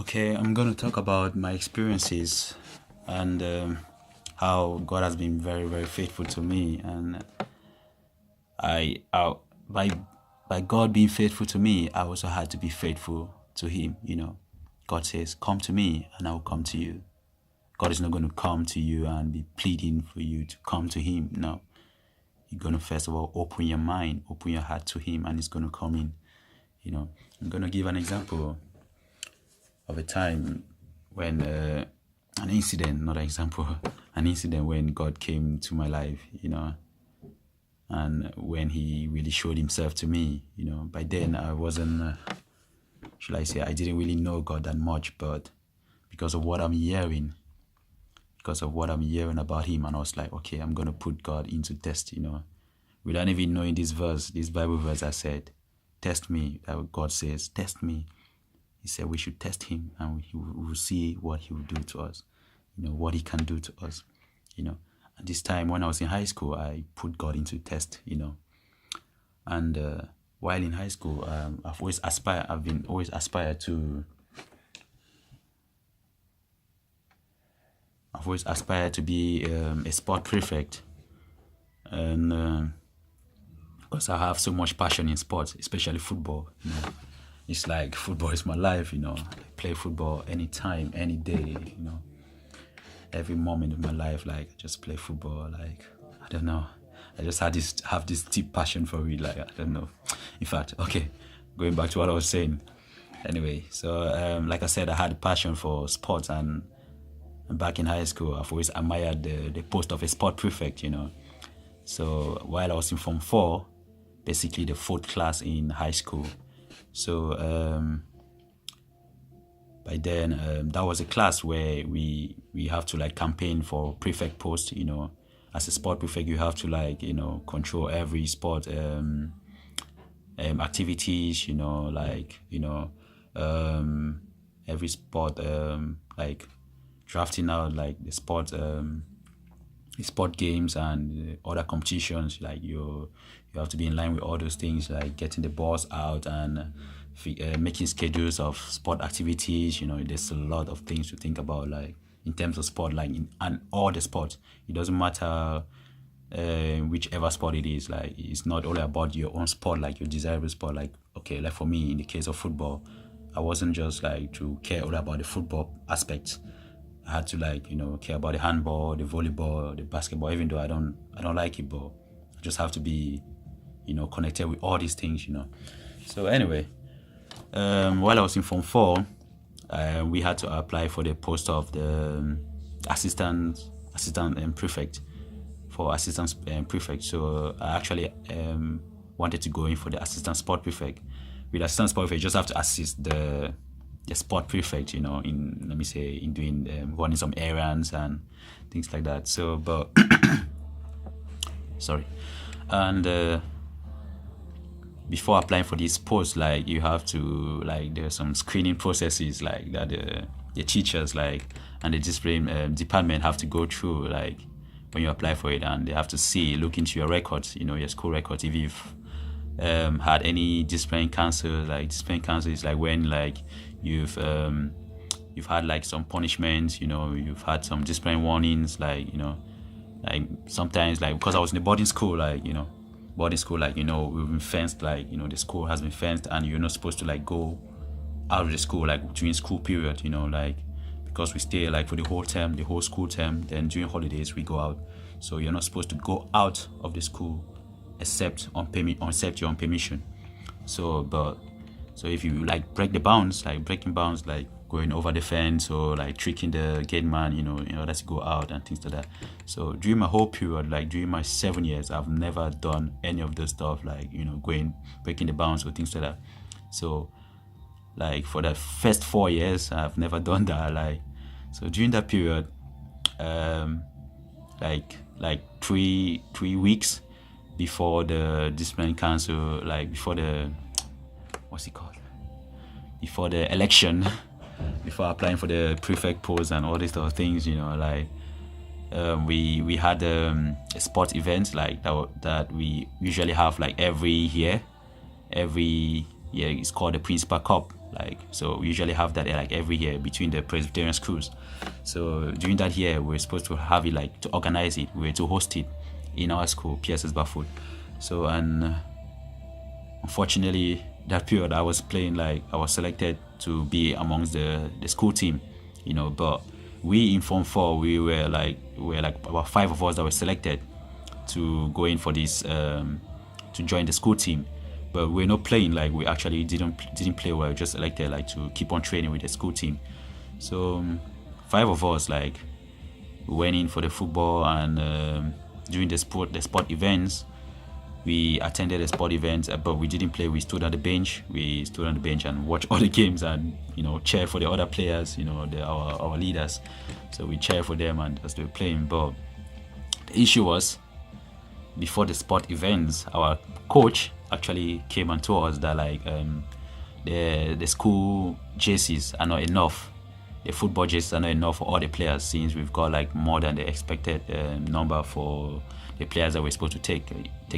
Okay, I'm going to talk about my experiences and how God has been very, very faithful to me. And I by God being faithful to me, I also had to be faithful to Him. God says, "Come to me, and I will come to you." God is not going to come to you and be pleading for you to come to Him. No, you're going to first of all open your mind, open your heart to Him, and He's going to come in. I'm going to give an example of a time when an incident, not an example, an incident when God came to my life, and when He really showed Himself to me. By then I wasn't, should I say, I didn't really know God that much, but because of what I'm hearing, about Him, and I was like, okay, I'm gonna put God into test, without even knowing this Bible verse. I said, test me. God says, test me. He said we should test Him, and we will see what He will do to us, what He can do to us. At this time when I was in high school, I put God into test, and while in high school, I've always aspired to be a sport prefect, and because I have so much passion in sports, especially football. It's like football is my life. I play football anytime, any day. Every moment of my life, like I just play football. Like I don't know, I just have this deep passion for it. Like I don't know. In fact, okay, going back to what I was saying. Anyway, so like I said, I had a passion for sports, and back in high school, I've always admired the post of a sport prefect. So while I was in Form 4, basically the fourth class in high school, so by then that was a class where we have to like campaign for prefect post. As a sport prefect, you have to control every sport activities. Every sport, like drafting out like the sport games and other competitions. Like you have to be in line with all those things, like getting the balls out and making schedules of sport activities. There's a lot of things to think about, like in terms of sport, like and all the sports. It doesn't matter whichever sport it is. Like it's not only about your own sport, like your desirable sport. Like okay, like for me in the case of football, I wasn't just like to care all about the football aspect. I had to care about the handball, the volleyball, the basketball. Even though I don't like it, but I just have to be connected with all these things. So anyway, while I was in Form 4, we had to apply for the post of the assistant prefect, for assistant prefect. So I actually wanted to go in for the assistant sport prefect. With assistant sport prefect, you just have to assist the sport prefect, in let me say in doing running some errands and things like that. So, but sorry, and before applying for this post, like you have to there's some screening processes like that the teachers and the discipline department have to go through when you apply for it, and they have to look into your records, your school records, if you've had any discipline council. Discipline council is when you've had some punishments, you've had some discipline warnings, sometimes because I was in a boarding school, we've been fenced, the school has been fenced, and you're not supposed to go out of the school during school period, because we stay for the whole term, the whole school term. Then during holidays we go out, so you're not supposed to go out of the school except you're on permission. So if you break the bounds, breaking bounds, going over the fence or tricking the gate man, in order to go out and things like that. So during my whole period, during my 7 years, I've never done any of those stuff, breaking the bounds or things like that. So for the first 4 years, I've never done that. So during that period, 3 weeks before the discipline council, before the before the election, before applying for the prefect post and all these sort of things, we had a sport event that we usually have every year. It's called the Principal Cup. Like, so we usually have that like every year between the Presbyterian schools. So during that year, we were supposed to have it, like to organize it. We were to host it in our school, PSS Bafford. So, and unfortunately, that period I was playing, like I was selected to be amongst the school team, but we in Form 4, we were like about 5 of us that were selected to go in for this, to join the school team. But we're not playing, like we actually didn't play well, just selected like to keep on training with the school team. So 5 of us, like, we went in for the football, and during the sport events, we attended the sport events, but we didn't play. We stood on the bench. We stood on the bench and watched all the games, and cheer for the other players, our leaders. So we cheer for them and as they were playing. But the issue was, before the sport events, our coach actually came and told us that like the school jerseys are not enough. The football jerseys are not enough for all the players, since we've got like more than the expected number for the players that we're supposed to take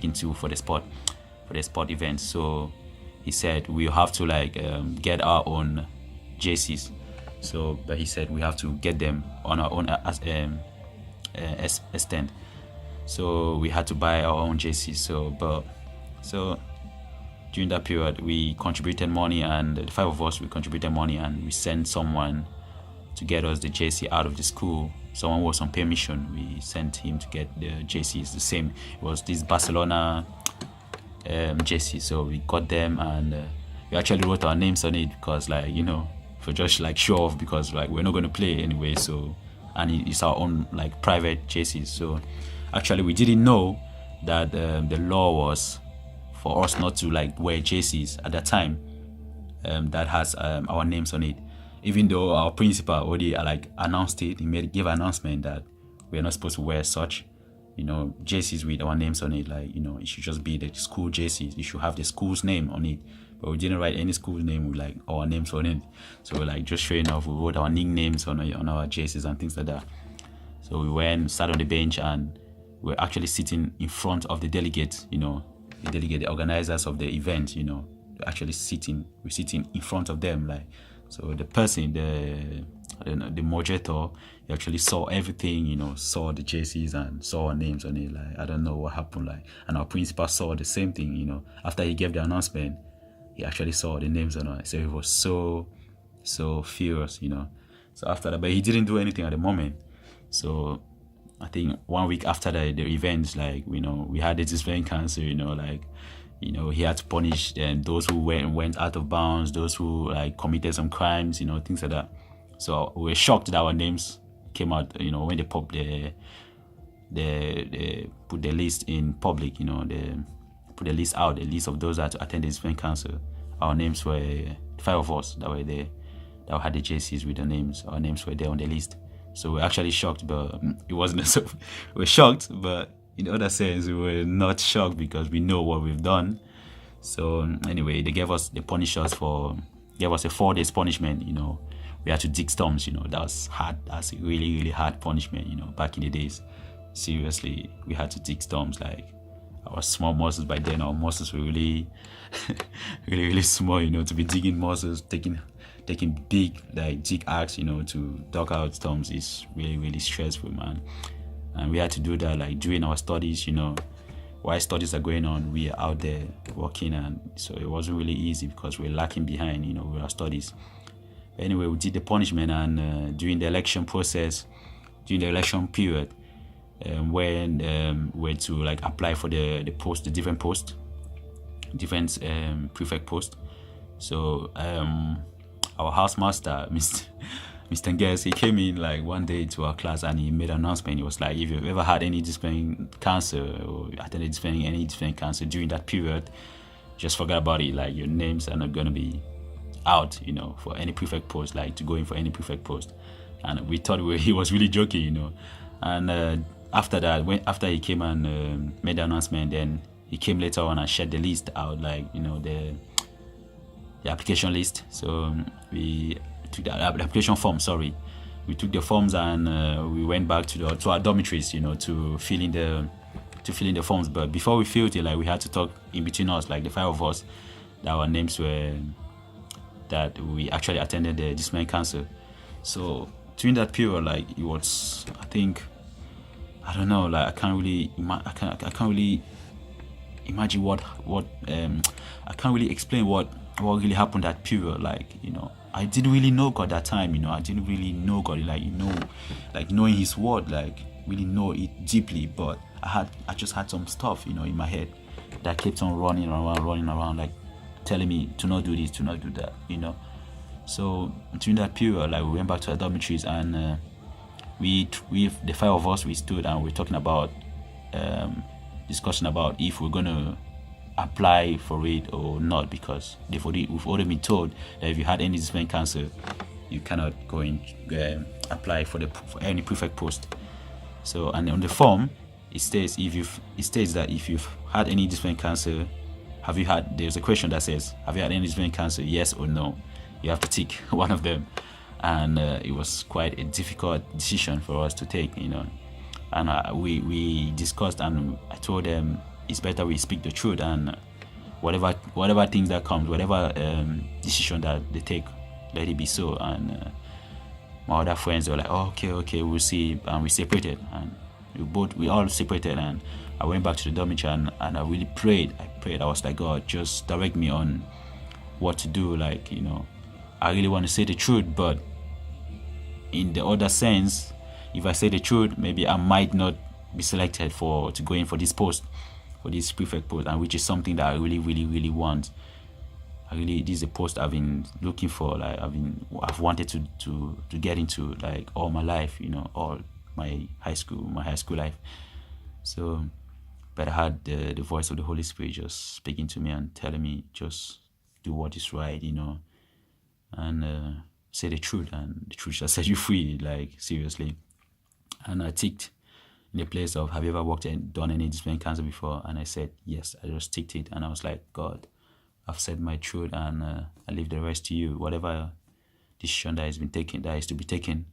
into for the sport events. So he said we have to like get our own jerseys. So, but he said we have to get them on our own extent. So we had to buy our own jerseys. So during that period, we contributed money, and the 5 of us, we contributed money, and we sent someone to get us the jersey out of the school. Someone was on permission. We sent him to get the jerseys. The same, it was this Barcelona jersey. So we got them, and we actually wrote our names on it because, like, for just like show off, because like we're not going to play anyway. So, and it's our own like private jerseys. So actually, we didn't know that the law was for us not to like wear jerseys at that time that has our names on it. Even though our principal already like announced it, he gave an announcement that we're not supposed to wear such, jerseys with our names on it. Like, it should just be the school jerseys. It should have the school's name on it. But we didn't write any school name with like our names on it. So like just showing off, we wrote our nicknames on our jerseys and things like that. So we went, sat on the bench, and we're actually sitting in front of the delegates, the organizers of the event, we're actually sitting in front of them, like. So the person, the moderator, he actually saw everything, saw the jerseys and saw our names on it. Like, I don't know what happened, like, and our principal saw the same thing, after he gave the announcement, he actually saw the names on it. So he was so furious, So after that, but he didn't do anything at the moment. So I think 1 week after the events, like, we had the discipline council, he had to punish those who went out of bounds, those who like committed some crimes, things like that. So we were shocked that our names came out, when they put the list in public, they put the list out, the list of those that attended the discipline council. Our names were 5 of us that were there, that had the jerseys with the names. Our names were there on the list. So we're actually shocked, but it wasn't so. We're shocked, but in other sense, we were not shocked because we know what we've done. So anyway, they punished us gave us a 4 days punishment. We had to dig stumps. That was hard. That's a really, really hard punishment. Back in the days, seriously, we had to dig stumps. Like, our small muscles by then, our muscles were really, really, really small. To be digging muscles, taking big like dig axe, to dug out stumps is really, really stressful, man. And we had to do that like during our studies, while studies are going on, we are out there working, and so it wasn't really easy because we're lacking behind, with our studies. But anyway, we did the punishment, and during the election process, during the election period, when we had to like apply for the different different prefect post. So our housemaster, Mr. Ngers, he came in like one day to our class, and he made an announcement. He was like, if you've ever had any discipline council or attended any discipline council during that period, just forget about it. Like, your names are not going to be out, for any prefect post, like to go in for any prefect post. And we thought he was really joking, And after that, after he came and made the announcement, then he came later on and shared the list out, like, the application list. So we took the application form. We took the forms, and we went back to our dormitories, to fill in the forms. But before we filled it, like, we had to talk in between us, like the 5 of us, that our names were that we actually attended the disciplinary council. So during that period, like it was, I think, I don't know, like I can't really imagine what I can't really explain what really happened that period. Like, I didn't really know God that time. I didn't really know God, like knowing His word, like really know it deeply. But I just had some stuff, in my head that kept on running around, like telling me to not do this, to not do that. So during that period, like we went back to our dormitories, and we the five of us, we stood and we're talking about discussion about if we're gonna apply for it or not, because we've already been told that if you had any discipline council, you cannot go and apply for any prefect post. So, and on the form, it states that if you've had any discipline council, there's a question that says, have you had any discipline council, yes or no? You have to tick one of them. And it was quite a difficult decision for us to take, and we discussed, and I told them it's better we speak the truth, and whatever things that comes, whatever decision that they take, let it be so. And my other friends were like, oh, okay, we'll see. And we separated, and we all separated, and I went back to the dormitory, and I really prayed. I was like, God, just direct me on what to do. Like, I really want to say the truth, but in the other sense, if I say the truth, maybe I might not be selected to go in for this post, for this prefect post, and which is something that I really, really, really want. This is a post I've been looking for. Like I've wanted to get into, like, all my life, all my high school life. So, but I had the voice of the Holy Spirit just speaking to me and telling me, just do what is right, and say the truth, and the truth shall set you free, like, seriously. And I ticked in the place of, have you ever worked and done any discipline council before? And I said yes. I just ticked it, and I was like, God, I've said my truth, and I leave the rest to you. Whatever decision that is to be taken,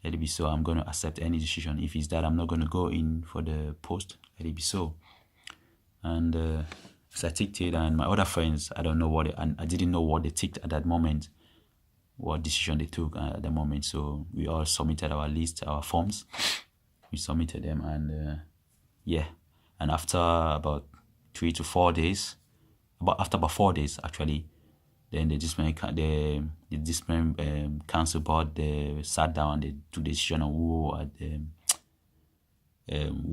let it be so. I'm going to accept any decision. If it's that I'm not going to go in for the post, let it be so. And so I ticked it, and my other friends, I didn't know what they ticked at that moment, what decision they took at the moment. So we all submitted our list, our forms. We submitted them, and and after about 3 to 4 days, after about 4 days actually, then the discipline council board, they sat down and they took the decision on who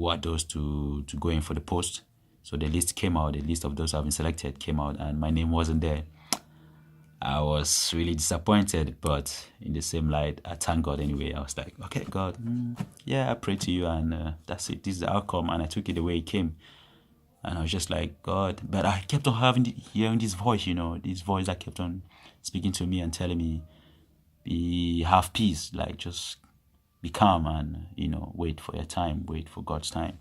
are those to go in for the post. So the list came out. The list of those who have been selected came out, and my name wasn't there. I was really disappointed, but in the same light, I thank God anyway. I was like, okay, God, I pray to you, and that's it. This is the outcome, and I took it the way it came. And I was just like, God, but I kept on hearing this voice, this voice that kept on speaking to me and telling me, have peace, like, just be calm, and, wait for your time, wait for God's time.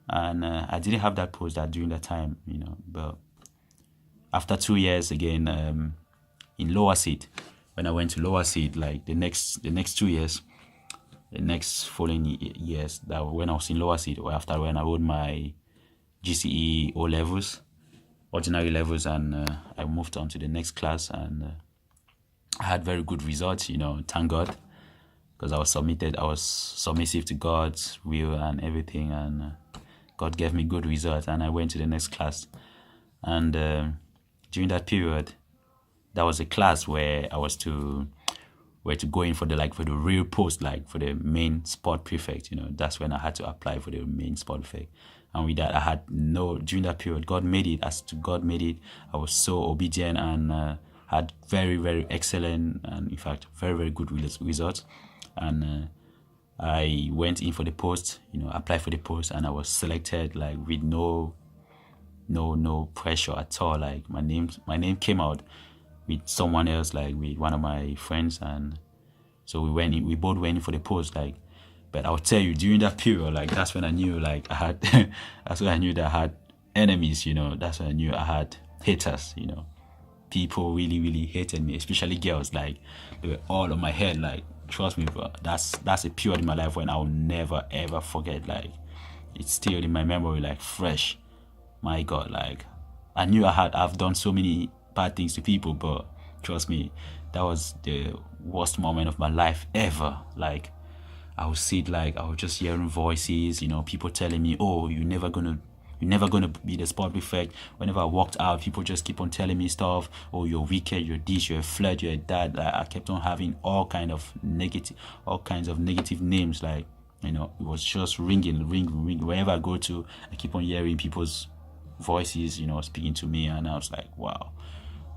And I didn't have that post during that time, but after 2 years again, in lower seed, when I went to lower seed, like the next 2 years, the next following years, that when I was in lower seed, or after when I wrote my GCE O levels, ordinary levels, and I moved on to the next class, and I had very good results, thank God, because I was submissive to God's will and everything, and God gave me good results, and I went to the next class. And during that period, that was a class where I was to go in for the real post, like for the main sport prefect. That's when I had to apply for the main sport prefect. And with that, during that period, God made it. I was so obedient, and had very, very excellent, and in fact, very, very good results. And I went in for the post, applied for the post, and I was selected, like, with no pressure at all. Like, my name came out with someone else, like with one of my friends, and so we both went in for the post, like. But I'll tell you, during that period, like, that's when I knew, like, that's when I knew that I had enemies, that's when I knew I had haters, people really, really hated me, especially girls, like, they were all on my head, like, trust me, bro, that's a period in my life when I'll never, ever forget, like, it's still in my memory, like, fresh. My God, like, I knew I've done so many bad things to people, but trust me, that was the worst moment of my life ever. Like, I would sit, like, I was just hearing voices, people telling me, oh, you're never gonna be the sport prefect. Whenever I walked out, people just keep on telling me stuff. Oh, you're wicked, you're this, you're a flirt, you're that. Like, I kept on having all kinds of negative names. Like, it was just ringing. Wherever I go to, I keep on hearing people's voices, speaking to me, and I was like, wow,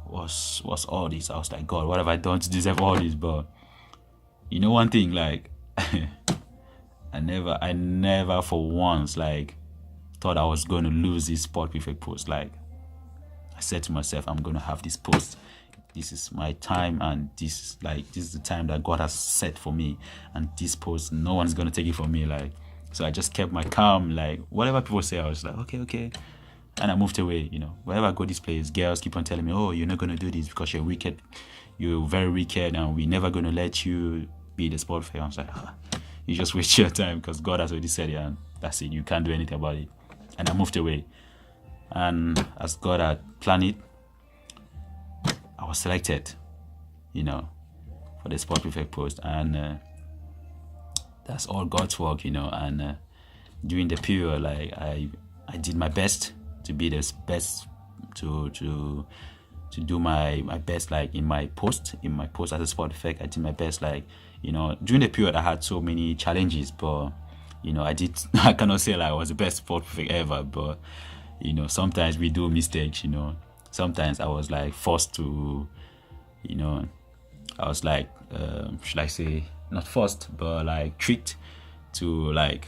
what's all this? I was like, God, what have I done to deserve all this? But one thing, like, I never for once, like, thought I was going to lose this sport prefect post. Like, I said to myself, I'm going to have this post. This is my time, and this is the time that God has set for me, and this post, no one's going to take it from me. Like, so I just kept my calm. Like, whatever people say, I was like, okay, and I moved away. Wherever I go this place, girls keep on telling me, oh, you're not going to do this because you're wicked, you're very wicked, and we're never going to let you be the sport prefect. I was like, you just waste your time because God has already said it, and that's it. You can't do anything about it. And I moved away. And as God had planned it, I was selected, for the sport prefect post. And that's all God's work, And during the period, like, I did my best to be the best, to do my best, like, in my post as a sport prefect. I did my best, like, during the period I had so many challenges, but I cannot say like I was the best sport prefect ever, but sometimes we do mistakes. Sometimes I was like forced to, I was like, should I say, not forced, but like tricked to, like,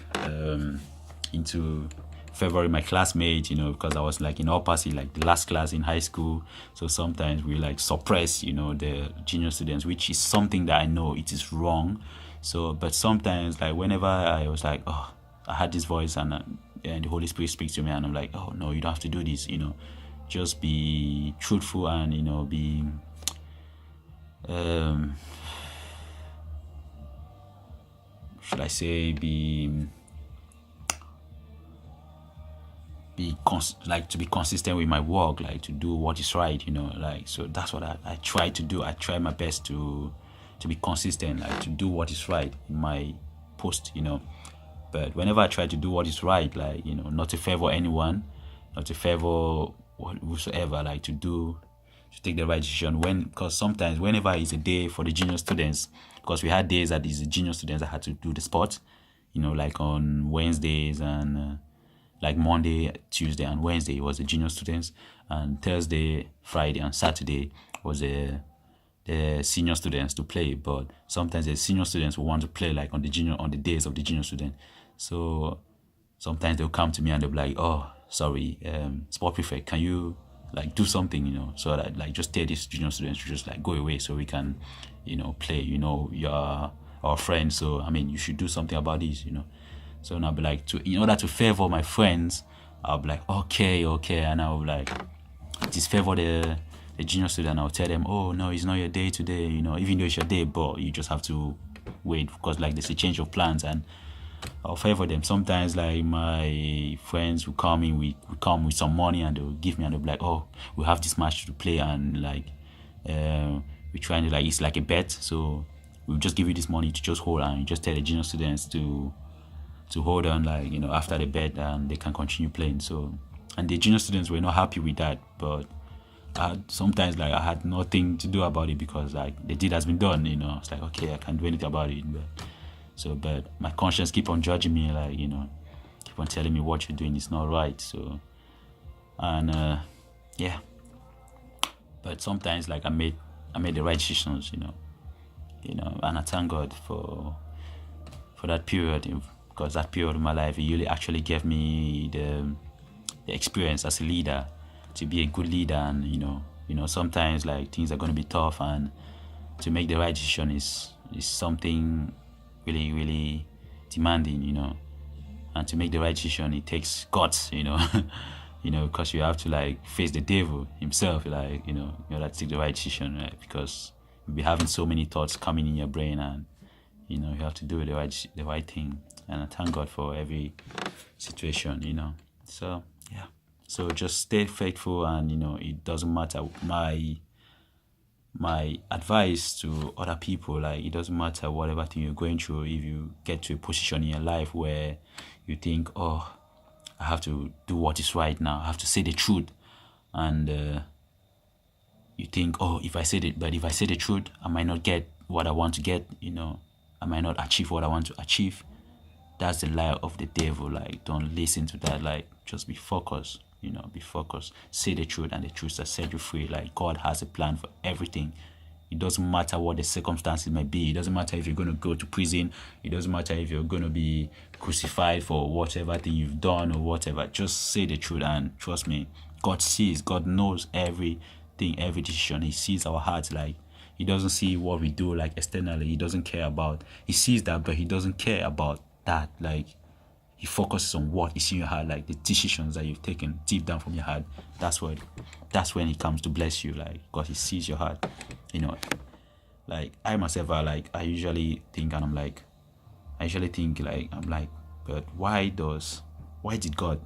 into favoring my classmates, because I was like in upper C, like the last class in high school. So sometimes we like suppress, the junior students, which is something that I know it is wrong. So, but sometimes, like, whenever I was like, oh, I had this voice, and the Holy Spirit speaks to me, and I'm like, oh no, you don't have to do this, just be truthful, and be should I say, to be consistent with my work, like to do what is right, like, so that's what I try to do. I try my best to be consistent, like to do what is right in my post, but whenever I try to do what is right, like, not to favor anyone, not to favor whosoever, like to take the right decision, because sometimes whenever it's a day for the junior students, because we had days that is the junior students that had to do the sport, like on Wednesdays, and like Monday, Tuesday, and Wednesday it was the junior students, and Thursday, Friday, and Saturday was the senior students to play. But sometimes the senior students will want to play like on the days of the junior student. So sometimes they'll come to me and they'll be like, oh, sorry, sport prefect, can you like do something, so that, like, just tell these junior students to just like go away so we can, play, you're our friends, so I mean you should do something about this, So now I'll be like, in order to favor my friends, I'll be like, okay, and I'll be like, disfavor the junior student. I'll tell them, oh no, it's not your day today, even though it's your day, but you just have to wait because like there's a change of plans, and I'll favor them. Sometimes like my friends will come in, we come with some money, and they'll give me, and they'll be like, oh, we have this match to play, and like we're trying to, like, it's like a bet, so we'll just give you this money to just hold, and you just tell the junior students to hold on, like, after the bet, and they can continue playing. So, and the junior students were not happy with that, but sometimes like I had nothing to do about it because like the deed has been done, It's like, okay, I can't do anything about it, but my conscience keep on judging me, like, keep on telling me what you're doing is not right. So, and yeah, but sometimes like I made the right decisions, and I thank God for that period, because that period of my life, it really actually gave me the experience as a leader, to be a good leader. And sometimes like things are going to be tough, and to make the right decision is something really, really demanding, and to make the right decision, it takes guts, because you have to like face the devil himself, like, in order to take the right decision, right? Because you'll be having so many thoughts coming in your brain, and you have to do the right thing. And I thank God for every situation, So yeah, so just stay faithful, and it doesn't matter. my advice to other people, like, it doesn't matter whatever thing you're going through. If you get to a position in your life where you think, oh, I have to do what is right now, I have to say the truth, and you think, oh, if I say it, but if I say the truth, I might not get what I want to get, I might not achieve what I want to achieve. That's the lie of the devil. Like, don't listen to that. Like, just be focused, be focused. Say the truth, and the truth will set you free. Like, God has a plan for everything. It doesn't matter what the circumstances may be. It doesn't matter if you're going to go to prison. It doesn't matter if you're going to be crucified for whatever thing you've done or whatever. Just say the truth, and trust me, God sees, God knows everything, every decision. He sees our hearts. Like, he doesn't see what we do, like, externally. He doesn't care about. He sees that, but he doesn't care about that. Like, he focuses on what is in your heart, like the decisions that you've taken deep down from your heart. That's when he comes to bless you, like, because he sees your heart. Like, I myself are like, I usually think, and I'm like, but why did God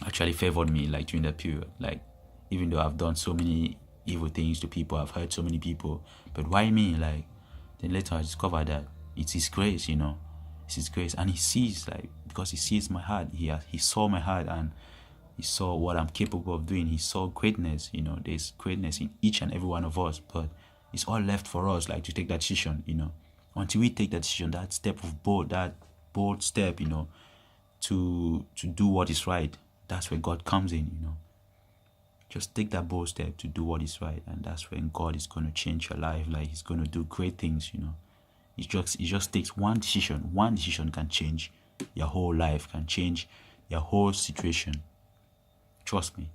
actually favored me, like, during that period? Like, even though I've done so many evil things to people, I've hurt so many people, but why me? Like, then later I discovered that it's his grace, it's his grace. And he sees, like, because he sees my heart. He saw my heart, and he saw what I'm capable of doing. He saw greatness. There's greatness in each and every one of us, but it's all left for us, like, to take that decision. Until we take that decision, that bold step, to do what is right. That's where God comes in. Just take that bold step to do what is right, and that's when God is going to change your life. Like, he's going to do great things. It just takes one decision. One decision can change your whole life, can change your whole situation. Trust me.